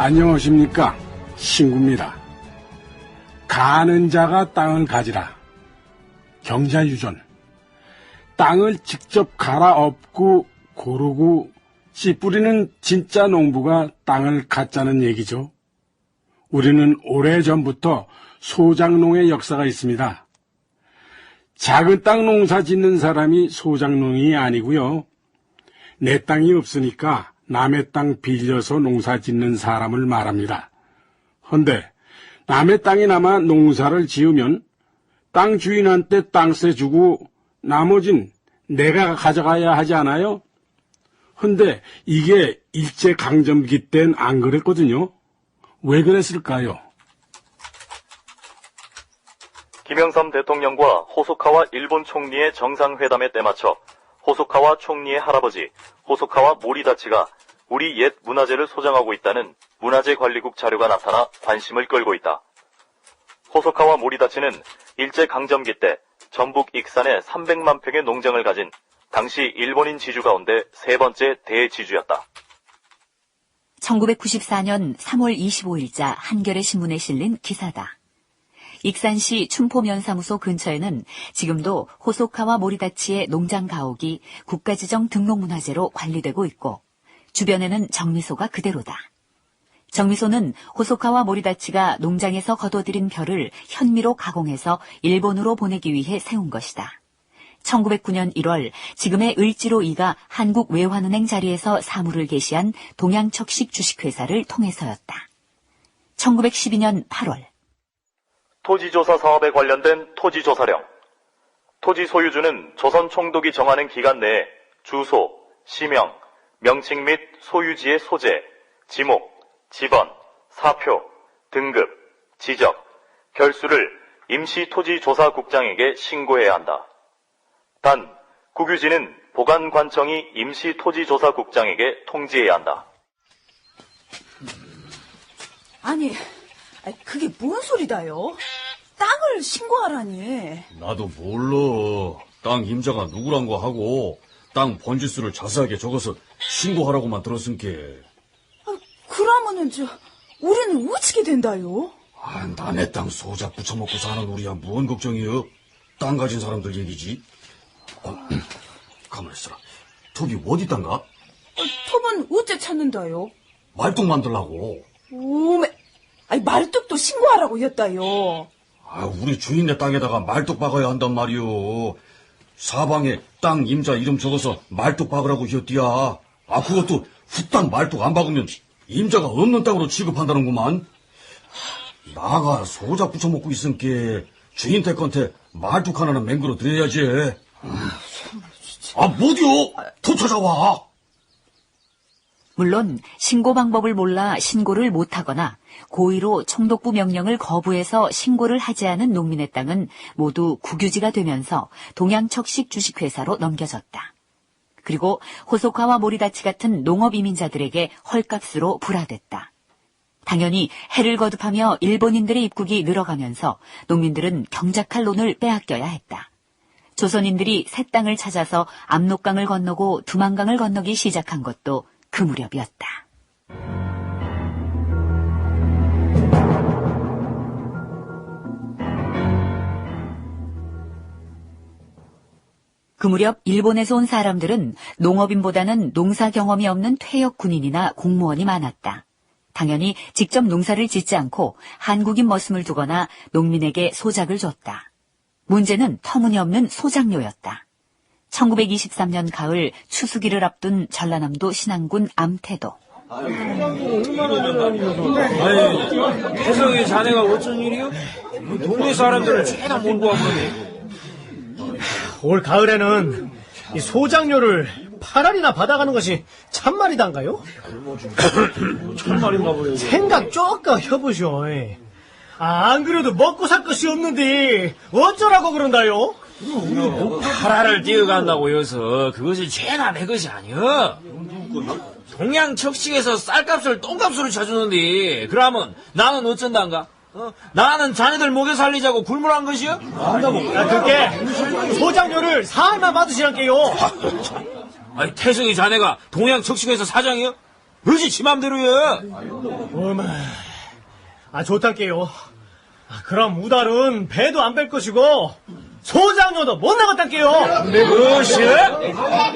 안녕하십니까, 신구입니다. 가는 자가 땅을 가지라. 경자유전. 땅을 직접 갈아엎고 고르고 씨 뿌리는 진짜 농부가 땅을 갖자는 얘기죠. 우리는 오래전부터 소작농의 역사가 있습니다. 작은 땅 농사 짓는 사람이 소작농이 아니고요. 내 땅이 없으니까 남의 땅 빌려서 농사 짓는 사람을 말합니다. 헌데 남의 땅이나마 농사를 지으면 땅 주인한테 땅세 주고 나머진 내가 가져가야 하지 않아요? 헌데 이게 일제강점기 땐 안 그랬거든요. 왜 그랬을까요? 김영삼 대통령과 호소카와 일본 총리의 정상회담에 때맞춰 호소카와 총리의 할아버지 호소카와 모리다치가 우리 옛 문화재를 소장하고 있다는 문화재관리국 자료가 나타나 관심을 끌고 있다. 호소카와 모리다치는 일제강점기 때 전북 익산에 300만 평의 농장을 가진 당시 일본인 지주 가운데 세 번째 대지주였다. 1994년 3월 25일자 한겨레 신문에 실린 기사다. 익산시 춘포면사무소 근처에는 지금도 호소카와 모리다치의 농장 가옥이 국가지정 등록문화재로 관리되고 있고 주변에는 정미소가 그대로다. 정미소는 호소카와 모리다치가 농장에서 거둬들인 벼를 현미로 가공해서 일본으로 보내기 위해 세운 것이다. 1909년 1월 지금의 을지로 2가 한국외환은행 자리에서 사무를 개시한 동양척식 주식회사를 통해서였다. 1912년 8월 토지조사 사업에 관련된 토지조사령. 토지 소유주는 조선 총독이 정하는 기간 내에 주소, 시명, 명칭 및 소유지의 소재, 지목, 지번, 사표, 등급, 지적, 결수를 임시토지조사국장에게 신고해야 한다. 단, 국유지는 보관관청이 임시토지조사국장에게 통지해야 한다. 아니, 그게 뭔 소리다요? 땅을 신고하라니. 나도 몰라. 땅 임자가 누구란 거 하고 땅 번지수를 자세하게 적어서 신고하라고만 들었은게. 그러면은 우리는 어찌게 된다요? 남의 땅 소작 붙여먹고 사는 우리야 뭔 걱정이여. 땅 가진 사람들 얘기지. 가만히 있어라. 톱이 어디 땅가? 톱은 어째 찾는다요? 말뚝 만들라고. 오메, 말뚝도 신고하라고 했다요. 우리 주인네 땅에다가 말뚝 박아야 한단 말이오. 사방에 땅 임자 이름 적어서 말뚝 박으라고 했디야. 그것도 후딱 말뚝 안 박으면 임자가 없는 땅으로 취급한다는구만. 나가 소작 붙여먹고 있으니까 주인 댁한테 말뚝 하나는 맹글어 드려야지. 뭐디요? 톱 찾아와. 물론 신고 방법을 몰라 신고를 못하거나 고의로 총독부 명령을 거부해서 신고를 하지 않은 농민의 땅은 모두 국유지가 되면서 동양척식 주식회사로 넘겨졌다. 그리고 호소카와 모리다치 같은 농업이민자들에게 헐값으로 불화됐다. 당연히 해를 거듭하며 일본인들의 입국이 늘어가면서 농민들은 경작할 논을 빼앗겨야 했다. 조선인들이 새 땅을 찾아서 압록강을 건너고 두만강을 건너기 시작한 것도 그 무렵이었다. 그 무렵 일본에서 온 사람들은 농업인보다는 농사 경험이 없는 퇴역 군인이나 공무원이 많았다. 당연히 직접 농사를 짓지 않고 한국인 머슴을 두거나 농민에게 소작을 줬다. 문제는 터무니없는 소작료였다. 1923년 가을 추수기를 앞둔 전라남도 신안군 암태도. 혜성이 자네가 어쩐 일이요? 동네 사람들을 죄다 몰고 와버리네. 올 가을에는 이 소작료를 8알이나 받아가는 것이 참말이단가요? 참말인가 보여. 생각 조금 해보쇼. 안 그래도 먹고 살 것이 없는데 어쩌라고 그런다요? 8알을 뛰어간다고 해서 그것이 죄나 내 것이 아니여. 동양척식에서 쌀값을 똥값으로 쳐주는데 그러면 나는 어쩐단가? 나는 자네들 먹여 살리자고 굶으란 것이여? 그렇게 소작료를 4알만 받으시란게요. 태성이 자네가 동양척식에서 사장이여? 어찌 지 맘대로 해? 어머, 좋단께요. 그럼 우달은 배도 안 뺄 것이고 소장료도 못 나갔단께요. 무엇이?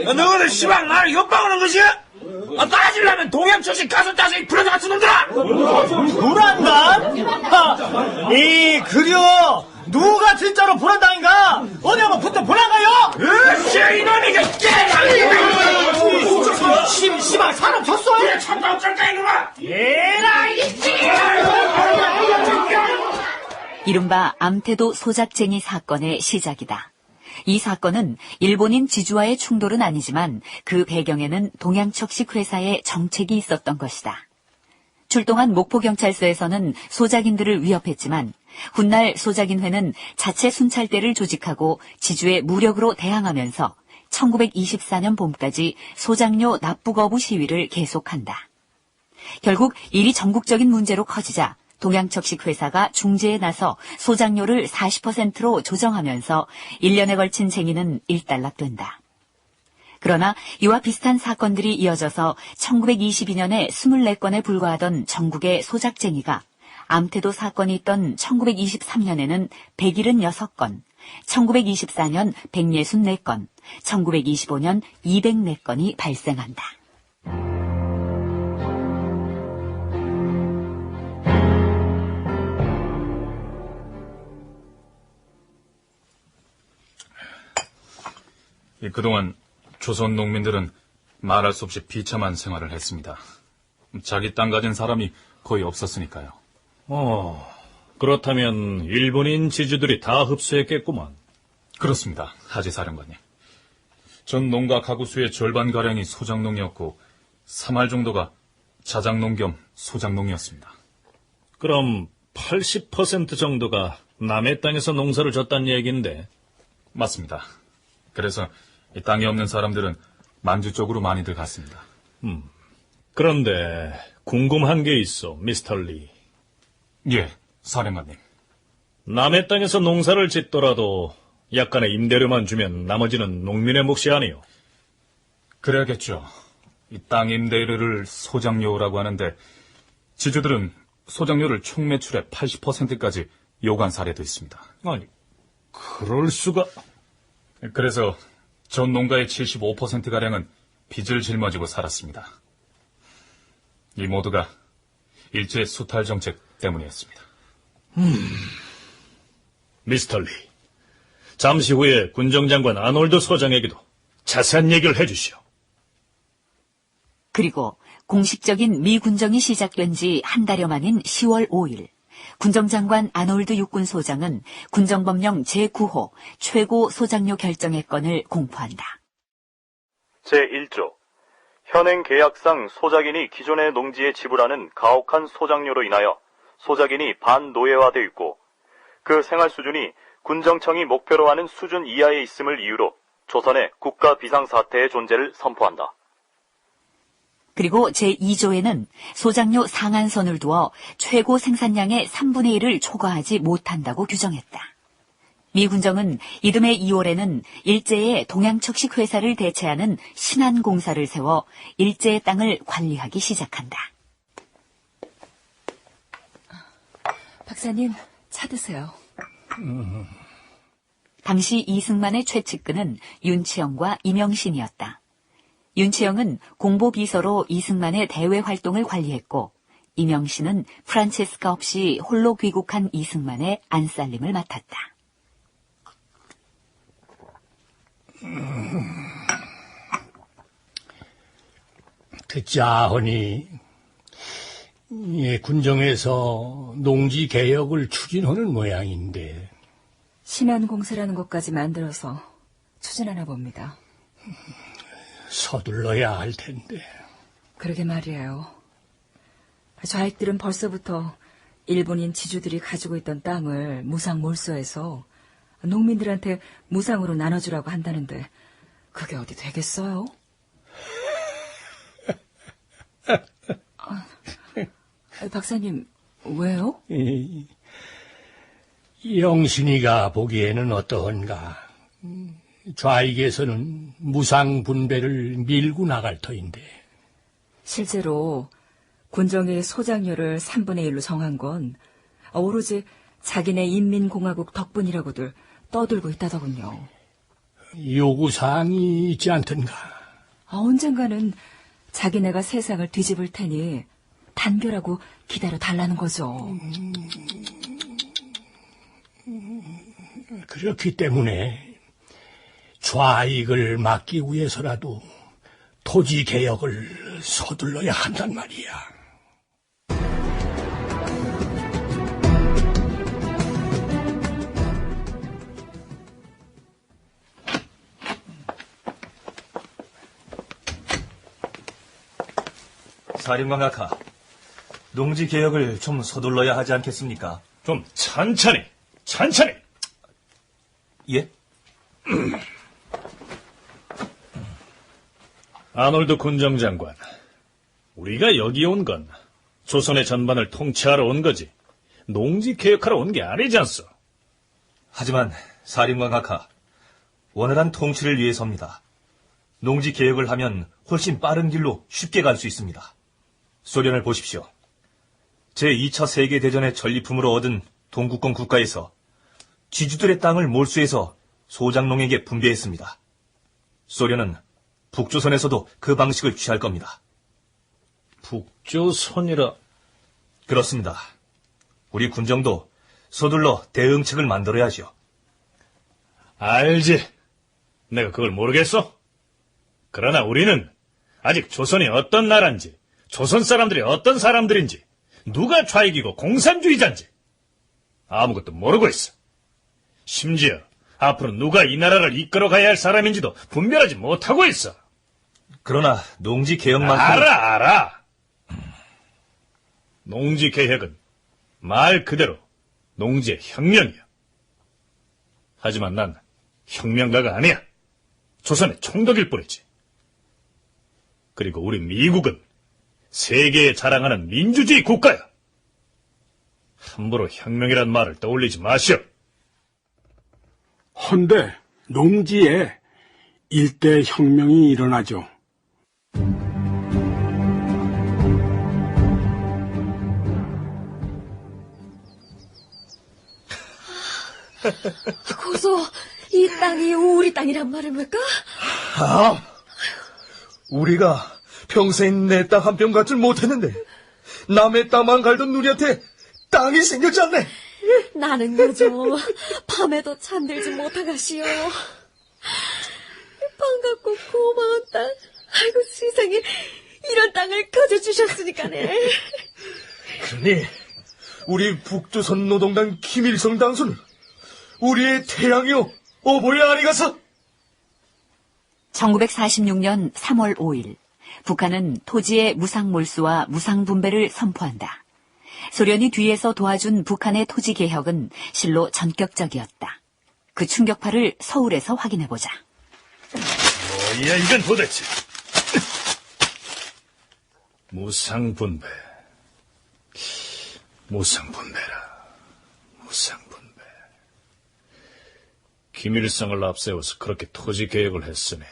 너희들 시방 나를 협박하는 것이? 따지려면 동양초식 가서 따져 이 브라자 같은 놈들아! 불안당? 그려 누가 진짜로 불안당인가? 어디 한번 붙어 보라가요? 으쌰 이놈이 시방 사람 졌어? 참다 어쩔까 이놈아! 에라이! 이른바 암태도 소작쟁이 사건의 시작이다. 이 사건은 일본인 지주와의 충돌은 아니지만 그 배경에는 동양척식 회사의 정책이 있었던 것이다. 출동한 목포경찰서에서는 소작인들을 위협했지만 훗날 소작인회는 자체 순찰대를 조직하고 지주의 무력으로 대항하면서 1924년 봄까지 소작료 납부 거부 시위를 계속한다. 결국 일이 전국적인 문제로 커지자 동양척식 회사가 중재에 나서 소작료를 40%로 조정하면서 1년에 걸친 쟁의는 일단락된다. 그러나 이와 비슷한 사건들이 이어져서 1922년에 24건에 불과하던 전국의 소작쟁이가 암태도 사건이 있던 1923년에는 176건, 1924년 164건, 1925년 204건이 발생한다. 그동안 조선 농민들은 말할 수 없이 비참한 생활을 했습니다. 자기 땅 가진 사람이 거의 없었으니까요. 그렇다면 일본인 지주들이 다 흡수했겠구만. 그렇습니다, 하지사령관님. 전 농가 가구 수의 절반가량이 소작농이었고 3할 정도가 자작농 겸 소작농이었습니다. 그럼 80% 정도가 남의 땅에서 농사를 졌다는 얘기인데. 맞습니다. 그래서 이 땅이 없는 사람들은 만주 쪽으로 많이들 갔습니다. 그런데 궁금한 게 있어, 미스터 리. 예, 사령관님. 남의 땅에서 농사를 짓더라도 약간의 임대료만 주면 나머지는 농민의 몫이 아니요. 그래야겠죠. 이 땅 임대료를 소작료라고 하는데 지주들은 소작료를 총 매출의 80%까지 요구한 사례도 있습니다. 아니, 그럴 수가. 그래서 전 농가의 75%가량은 빚을 짊어지고 살았습니다. 이 모두가 일제 수탈 정책 때문이었습니다. 미스터 리, 잠시 후에 군정장관 아놀드 소장에게도 자세한 얘기를 해주시오. 그리고 공식적인 미 군정이 시작된 지 한 달여 만인 10월 5일, 군정장관 아놀드 육군소장은 군정법령 제9호 최고 소작료 결정의 건을 공포한다. 제1조 현행 계약상 소작인이 기존의 농지에 지불하는 가혹한 소작료로 인하여 소작인이 반노예화되어 있고 그 생활 수준이 군정청이 목표로 하는 수준 이하에 있음을 이유로 조선의 국가 비상사태의 존재를 선포한다. 그리고 제2조에는 소작료 상한선을 두어 최고 생산량의 3분의 1을 초과하지 못한다고 규정했다. 미 군정은 이듬해 2월에는 일제의 동양척식 회사를 대체하는 신안공사를 세워 일제의 땅을 관리하기 시작한다. 박사님, 차 드세요. 당시 이승만의 최측근은 윤치영과 이명신이었다. 윤치영은 공보비서로 이승만의 대외 활동을 관리했고 이명신은 프란체스카 없이 홀로 귀국한 이승만의 안살림을 맡았다. 듣자 하니 군정에서 농지 개혁을 추진하는 모양인데. 신안공사라는 것까지 만들어서 추진하나 봅니다. 서둘러야 할 텐데. 그러게 말이에요. 좌익들은 벌써부터 일본인 지주들이 가지고 있던 땅을 무상 몰수해서 농민들한테 무상으로 나눠주라고 한다는데 그게 어디 되겠어요? 박사님, 왜요? 영신이가 보기에는 어떠한가. 좌익에서는 무상 분배를 밀고 나갈 터인데 실제로 군정이 소장료를 3분의 1로 정한 건 오로지 자기네 인민공화국 덕분이라고들 떠들고 있다더군요. 요구사항이 있지 않던가. 언젠가는 자기네가 세상을 뒤집을 테니 단결하고 기다려 달라는 거죠. 그렇기 때문에 좌익을 막기 위해서라도 토지 개혁을 서둘러야 한단 말이야. 사령관 각하, 농지 개혁을 좀 서둘러야 하지 않겠습니까? 좀 천천히. 예? 아놀드 군정장관, 우리가 여기 온 건 조선의 전반을 통치하러 온 거지 농지 개혁하러 온 게 아니지 않소? 하지만 사령관 각하, 원활한 통치를 위해서입니다. 농지 개혁을 하면 훨씬 빠른 길로 쉽게 갈 수 있습니다. 소련을 보십시오. 제2차 세계대전의 전리품으로 얻은 동구권 국가에서 지주들의 땅을 몰수해서 소장농에게 분배했습니다. 소련은 북조선에서도 그 방식을 취할 겁니다. 북조선이라? 그렇습니다. 우리 군정도 서둘러 대응책을 만들어야지요. 알지. 내가 그걸 모르겠어? 그러나 우리는 아직 조선이 어떤 나라인지, 조선 사람들이 어떤 사람들인지, 누가 좌익이고 공산주의자인지 아무것도 모르고 있어. 심지어 앞으로 누가 이 나라를 이끌어가야 할 사람인지도 분별하지 못하고 있어. 그러나 농지 개혁만큼... 알아. 농지 개혁은 말 그대로 농지의 혁명이야. 하지만 난 혁명가가 아니야. 조선의 총독일 뿐이지. 그리고 우리 미국은 세계에 자랑하는 민주주의 국가야. 함부로 혁명이란 말을 떠올리지 마시오. 헌데 농지에 일대 혁명이 일어나죠. 고소, 이 땅이 우리 땅이란 말을 뭘까? 우리가 평생 내 땅 한 뼘 갖질 못했는데 남의 땅만 갈던 누리한테 땅이 생겼지 않네. 나는 요즘 밤에도 잠들지 못하가시오. 반갑고 고마운 땅. 아이고 세상에, 이런 땅을 거저주셨으니까네. 그러니 우리 북조선 노동당 김일성 당수는 우리의 태양이요 어버야 아니가서. 1946년 3월 5일 북한은 토지의 무상몰수와 무상분배를 선포한다. 소련이 뒤에서 도와준 북한의 토지 개혁은 실로 전격적이었다. 그 충격파를 서울에서 확인해보자. 뭐야 이건 도대체. 무상분배. 무상분배라. 무상분배. 김일성을 앞세워서 그렇게 토지 개혁을 했으니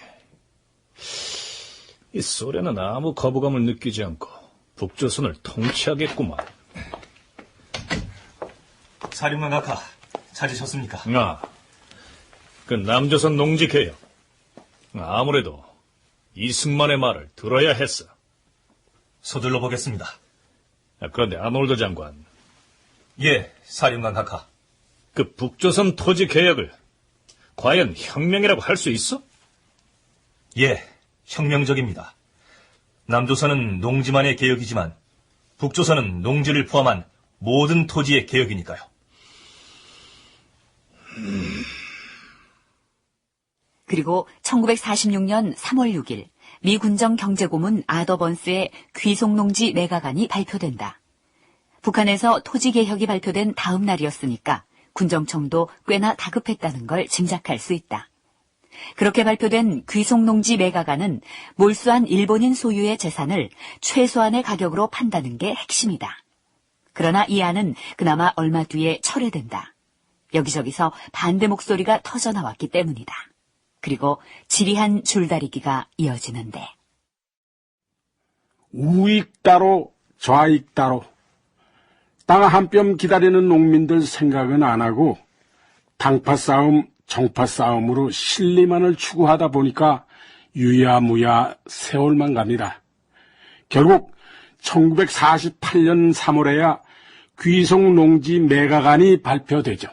이 소련은 아무 거부감을 느끼지 않고 북조선을 통치하겠구만. 사령관 각하, 찾으셨습니까? 그 남조선 농지 개혁. 아무래도 이승만의 말을 들어야 했어. 서둘러 보겠습니다. 그런데 아놀드 장관. 예, 사령관 각하. 그 북조선 토지 개혁을 과연 혁명이라고 할 수 있어? 예, 혁명적입니다. 남조선은 농지만의 개혁이지만 북조선은 농지를 포함한 모든 토지의 개혁이니까요. 그리고 1946년 3월 6일 미 군정 경제고문 아더번스의 귀속농지 매각안이 발표된다. 북한에서 토지 개혁이 발표된 다음 날이었으니까 군정청도 꽤나 다급했다는 걸 짐작할 수 있다. 그렇게 발표된 귀속농지 매각안은 몰수한 일본인 소유의 재산을 최소한의 가격으로 판다는 게 핵심이다. 그러나 이 안은 그나마 얼마 뒤에 철회된다. 여기저기서 반대 목소리가 터져나왔기 때문이다. 그리고 지리한 줄다리기가 이어지는데 우익 따로 좌익 따로 땅 한 뼘 기다리는 농민들 생각은 안 하고 당파 싸움, 정파 싸움으로 실리만을 추구하다 보니까 유야무야 세월만 갑니다. 결국 1948년 3월에야 귀속 농지 매각안이 발표되죠.